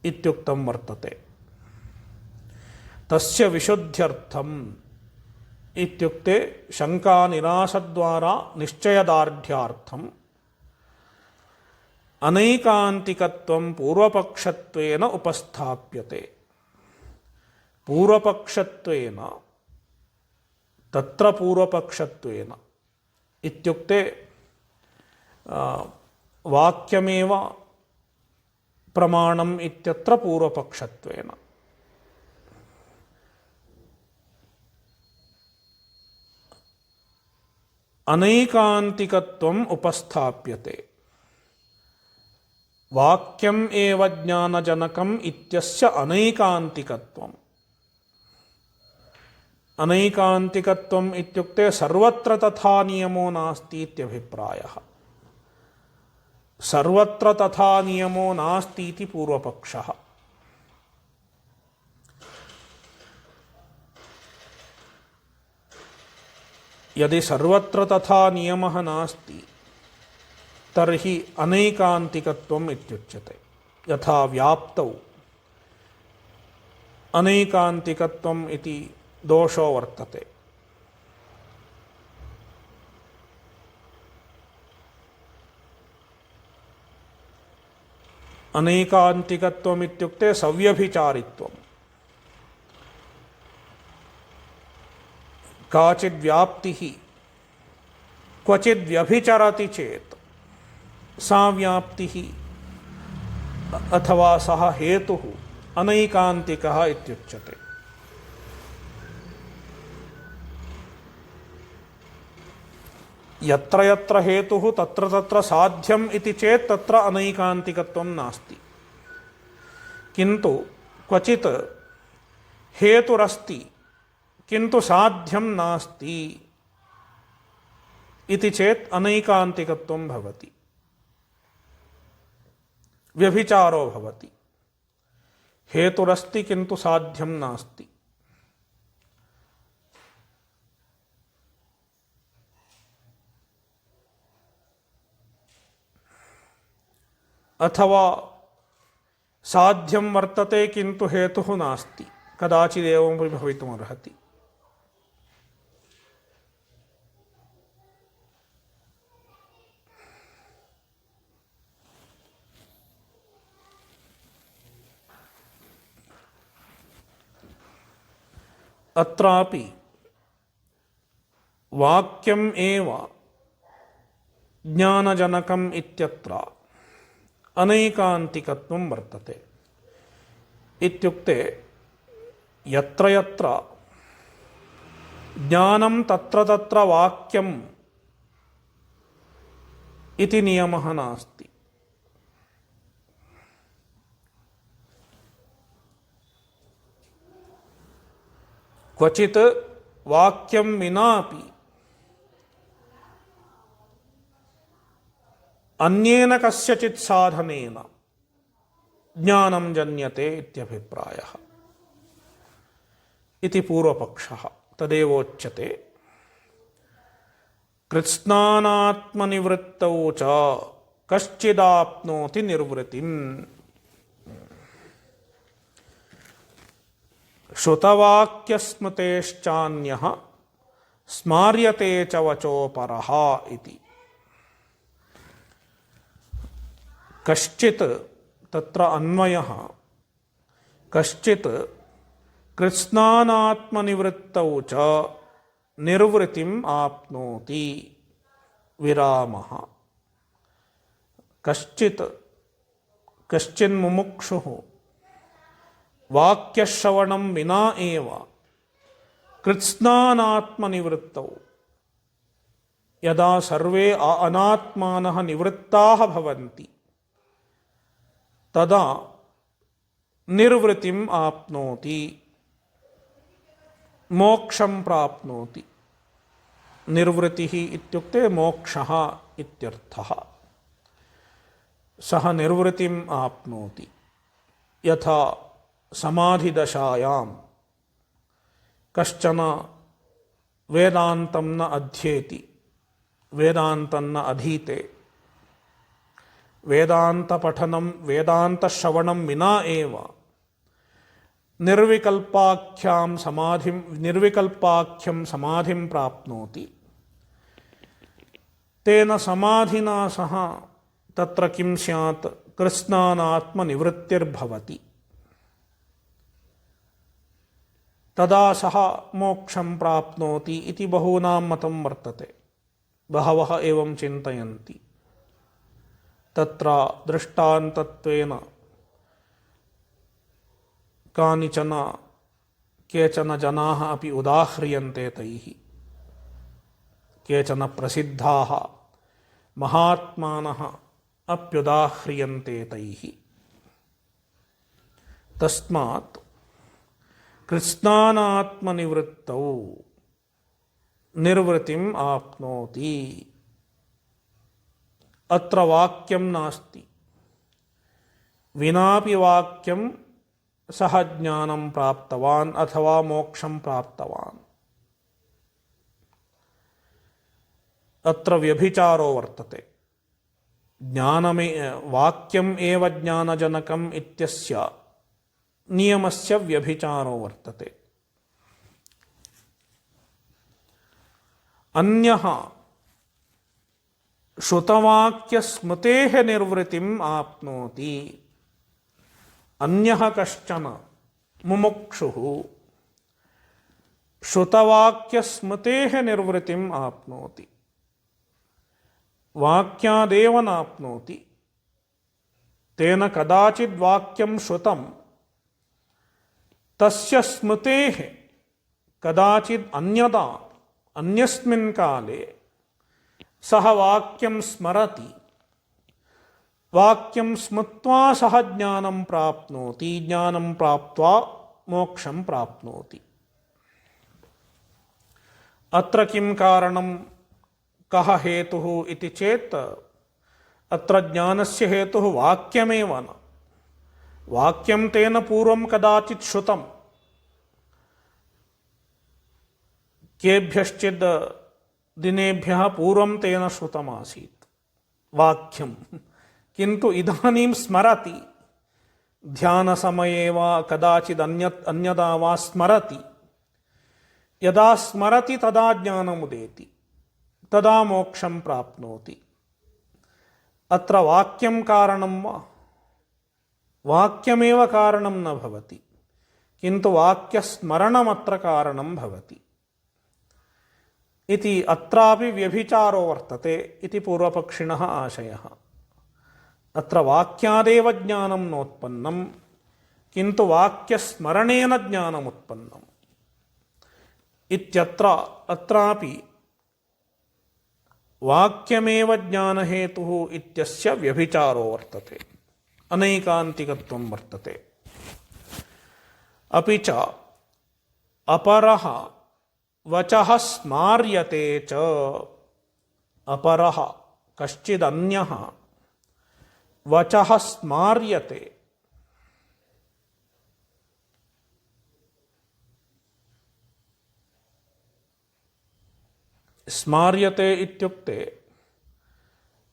इत्युक्तं वर्तते। तस्य विशुद्ध्यर्थम् इत्युक्ते शङ्कानिरासद्वारा निश्चयदार्ढ्यार्थम् अनैकान्तिकत्वं पूर्वपक्षत्वेन उपस्थाप्यते। पूर्वपक्षत्वेन तत्र पूर्वपक्षत्वेन इत्युक्ते वाक्यमेव प्रमाणम् इत्यत्र पूर्वपक्षत्वेन। अनैकान्तिकत्वम् उपस्थाप्यते। वाक्यम् एव ज्ञानजनकम् इत्यस्य अनैकान्तिकत्वम्। अनैकान्तिकत्वम् इत्युक्ते सर्वत्र तथा नियमो नास्ति इत्यभिप्रायः। सर्वत्र तथा नियमो नास्ति इति पूर्वपक्षः। यदि सर्वत्र तथा नियमः नास्ति तर्हि अनैकान्तिकत्वम् इत्युच्यते। यथा व्याप्तौ अनैकान्तिकत्वम् इति दोषो वर्तते। अनैकान्तिकत्वम् इत्युक्ते सव्यभिचारित्वम्। काचिद् व्याप्तिः क्वचिद् व्यभिचरति चेत् सा व्याप्तिः अथवा सः हेतुः अनैकान्तिकः इत्युच्यते। यत्र यत्र हेतुः तत्र तत्र साध्यम् इति चेत् तत्र अनैकान्तिकत्वं नास्ति। किन्तु क्वचित् हेतुरस्ति किन्तु साध्यं नास्ति इति चेत् अनैकान्तिकत्वं भवति, व्यभिचारो भवति। हेतुरस्ति किन्तु साध्यं नास्ति। अथवा साध्यं वर्तते किन्तु हेतुः नास्ति, कदाचिदेवमपि भवितुमर्हति। अत्रापि वाक्यम् एव ज्ञानजनकम् इत्यत्र अनैकान्तिकत्वं वर्तते। इत्युक्ते यत्र यत्र ज्ञानं तत्र तत्र वाक्यम् इति नियमः नास्ति। ಕ್ವಚಿತ್ ವಾಕ್ಯಂ ವಿನಾಪಿ ಅನ್ಯೇನ ಕಸ್ಯಚಿತ್ ಸಾಧನೇನ ಜ್ಞಾನಂ ಜನ್ಯತೆ ಇತ್ಯಭಿಪ್ರಾಯಃ ಇತಿ ಪೂರ್ವಪಕ್ಷಃ. ತದೇವೋಚ್ಯತೆ ಕೃತ್ಸ್ನಾನಾತ್ಮನಿವೃತ್ತೌ ಚ ಕಶ್ಚಿದಾಪ್ನೋತಿ ನಿರ್ವೃತಿಂ. ಶ್ರುತವಾಕ್ಯಸ್ಮೃತೇಶ್ಚಾನ್ಯಃ ಸ್ಮಾರ್ಯತೆ ಚ ವಚೋಪರಃ ಇತಿ. ಕಶ್ಚಿತ್ ತತ್ರ ಅನ್ವಯಃ ಕಶ್ಚಿತ್ ಕೃತ್ಸ್ನಾನಾತ್ಮನಿವೃತ್ತೌ ಚ ನಿರ್ವೃತಿಂ ಆಪ್ನೋತಿ ವಿರಾಮಃ. ಕಶ್ಚಿತ್ ಕಶ್ಚಿನ್ ಮುಮುಕ್ಷುಃ ವಾಕ್ಯಶ್ರವಣಂ ವಿನಾ ಏವ ಕೃತ್ಸ್ನಾನಾತ್ಮನಿವೃತ್ತೌ ಯದಾ ಸರ್ವೇ ಅನಾತ್ಮಾನಃ ನಿವೃತ್ತಾಃ ಭವಂತಿ ತದಾ ನಿರ್ವೃತಿಂ ಆಪ್ನೋತಿ ಮೋಕ್ಷಂ ಪ್ರಾಪ್ನೋತಿ. ನಿರ್ವೃತಿಃ ಇತ್ಯುಕ್ತೆ ಮೋಕ್ಷಃ ಇತ್ಯರ್ಥಃ. ಸಹ ನಿರ್ವೃತಿಂ ಆಪ್ನೋತಿ. ಯಥಾ ಸಮಾಧಿದಶಾಯಾಂ ಕಶ್ಚನ ವೇದಾಂತಂ ನ ಅಧ್ಯೇತಿ, ವೇದಾಂತಂ ನ ಅಧೀತೆ, ವೇದಾಂತಪಠನಂ ವೇದಾಂತಶ್ರವಣಂ ವಿನಾ ಏವ ನಿರ್ವಿಕಲ್ಪಾಖ್ಯಂ ಸಮಾಧಿಂ ಪ್ರಾಪ್ನೋತಿ. ತೇನ ಸಮಾಧಿನಾ ಸಹ ತತ್ರ ಕಿಂ ಸ್ಯಾತ್ ಕೃತ್ಸ್ನಾನಾತ್ಮನಿವೃತ್ತಿರ್ಭವತಿ. ತದಾ ಸಹ ಮೋಕ್ಷಂ ಪ್ರಾಪ್ನೋತಿ ಇತಿ ಬಹೂನಾಂ ಮತಂ ವರ್ತತೆ. ಬಹವಃ ಏವಂ ಚಿಂತಯಂತಿ. ತತ್ರ ದೃಷ್ಟಾಂತತ್ವೇನ ಕಾನಿಚನ ಕೇಚನ ಜನಾಃ ಅಪಿ ಉದಾಹ್ರಿಯಂತೆ ತೈಃ. ಕೇಚನ ಪ್ರಸಿದ್ಧಾಃ ಮಹಾತ್ಮಾನಃ ಅಪ್ಯುದಾಹ್ರಿಯಂತೆ ತೈಃ. ತಸ್ಮಾತ್ ಕೃತ್ಸ್ನಾನಾತ್ಮನಿವೃತ್ತೌ ನಿರ್ವೃತಿಂ ಆಪ್ನೋತಿ. ಅತ್ರ ವಾಕ್ಯಂ ನಾಸ್ತಿ. ವಿನಾಪಿ ವಾಕ್ಯಂ ಸಹ ಜ್ಞಾನಂ ಪ್ರಾಪ್ತವಾನ್ ಅಥವಾ ಮೋಕ್ಷಂ ಪ್ರಾಪ್ತವಾನ್. ಅತ್ರ ವ್ಯಭಿಚಾರೋ ವರ್ತತೆ. ವಾಕ್ಯಂ ಏವ ಜ್ಞಾನಜನಕಂ ಇತ್ಯಸ್ಯ ನಿಯಮಸ್ಯ ವ್ಯಭಿಚಾರೋ ವರ್ತತೆ. ಅನ್ಯಃ ಶ್ರುತವಾಕ್ಯಸ್ಮೃತೇಃ ನಿರ್ವೃತಿಂ ಆಪ್ನೋತಿ. ಅನ್ಯಃ ಕಶ್ಚನ ಮುಮುಕ್ಷುಃ ಶ್ರುತವಾಕ್ಯಸ್ಮೃತೇಃ ನಿರ್ವೃತಿಂ ಆಪ್ನೋತಿ. ವಾಕ್ಯಾದೇವ ನಾಪ್ನೋತಿ. ತೇನ ಕದಾಚಿದ್ ವಾಕ್ಯಂ ಶ್ರುತಂ ತಸ್ಯ ಸ್ಮೃತೇಃ ಕದಾಚಿದ್ ಅನ್ಯದಾ ಅನ್ಯಸ್ಮಿನ್ ಕಾಲೇ ಸಹ ವಾಕ್ಯಂ ಸ್ಮರತಿ. ವಾಕ್ಯಂ ಸ್ಮೃತ್ವಾ ಸಹ ಜ್ಞಾನಂ ಪ್ರಾಪ್ನೋತಿ. ಜ್ಞಾನಂ ಪ್ರಾಪ್ತ್ವಾ ಮೋಕ್ಷಂ ಪ್ರಾಪ್ನೋತಿ. ಅತ್ರ ಕಿಂ ಕಾರಣಂ ಕಃ ಹೇತುಃ ಇತಿ ಚೇತ್ ಅತ್ರ ಜ್ಞಾನಸ್ಯ ಹೇತುಃ ವಾಕ್ಯಮೇವ ನ. ವಾಕ್ಯಂ ತೇನ ಪೂರ್ವಂ ಕದಾಚಿತ್ ಶ್ರುತಂ. ಕೇಭ್ಯಶ್ಚಿದ್ ದಿನೇಭ್ಯಃ ಪೂರ್ವಂ ತೇನ ಶ್ರುತಮಾಸೀತ್ ವಾಕ್ಯಂ. किन्तु इदानीं स्मरति. ध्यानसमये वा कदाचित् अन्यदा वा स्मरति. यदा स्मरति तदा ज्ञानमुदेति. तदा मोक्षं प्राप्नोति. अत्र वाक्यं कारणं वा? वाक्यमेव कारणं न भवति, किन्तु वाक्यस्मरणमत्र कारणं भवति इति अत्रापि व्यभिचारो वर्तते इति पूर्वपक्षिणः आशयः. अत्र वाक्यादेव ज्ञानं नोत्पन्नं, किन्तु वाक्यस्मरणेन ज्ञानमुत्पन्नम् इत्यत्र अत्रापि वाक्यमेव ज्ञानहेतुः इत्यस्य व्यभिचारो वर्तते, अनैकान्तिकत्वं वर्तते. अपि च अपरः वचः स्मार्यते च, अपरः कश्चिदन्यः वचः स्मार्यते, स्मार्यते इत्युक्ते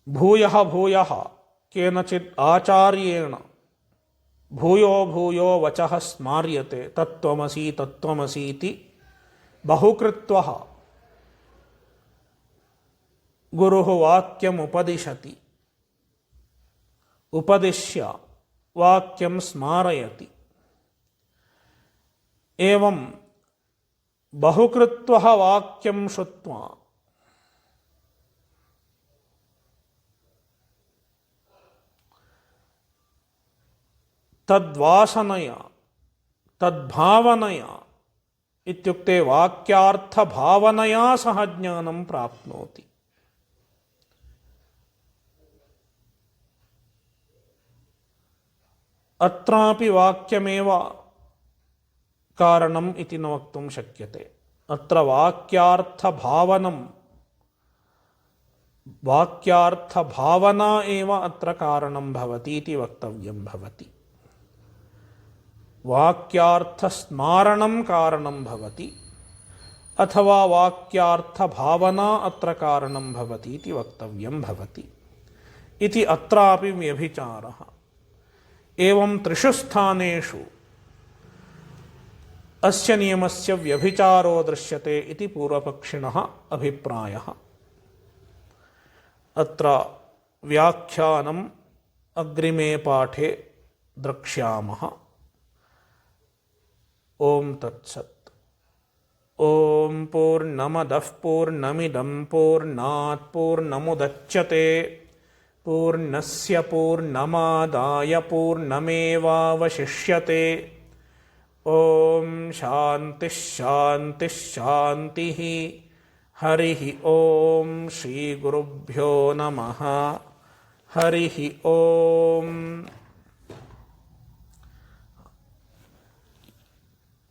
भूयः भूयः केनचित् आचार्येण भूयो भूयो वचः स्मार्यते, तत्त्वमसि तत्त्वमसि इति बहुकृत्वः गुरुः वाक्यमुपदिशति, उपदिश्य वाक्यं स्मारयति। एवं बहुकृत्वः वाक्यं श्रुत्वा तद्वासनया तद्भावनया इत्युक्ते वाक्यार्थभावनया सह ज्ञानं प्राप्नोति। अत्रापि वाक्यमेव कारणम् इति न वक्तुं शक्यते। अत्र वाक्यार्थभावना एव अत्र कारणं भवति इति वक्तव्यं भवति। वाक्यार्थस्मारणं कारणं भवति अथवा वाक्यार्थभावना अत्र कारणं भवति इति वक्तव्यं भवति इति अत्रापि व्यभिचारः। एवं त्रिषु स्थानेषु अस्य नियमस्य व्यभिचारो दृश्यते इति पूर्वपक्षिणः अभिप्रायः। अत्र व्याख्यानम् अग्रिमे पाठे द्रक्ष्यामः। ओम तत्सत्। ओम पूर्णमदः पूर्णमिदं पूर्णात् पूर्णमुदच्यते पूर्णस्य पूर्णमादाय पूर्णमेवावशिष्यते। ओम शान्तिः शान्तिः शान्तिः। हरिः ओम श्री गुरुभ्यो नमः। हरिः ओम।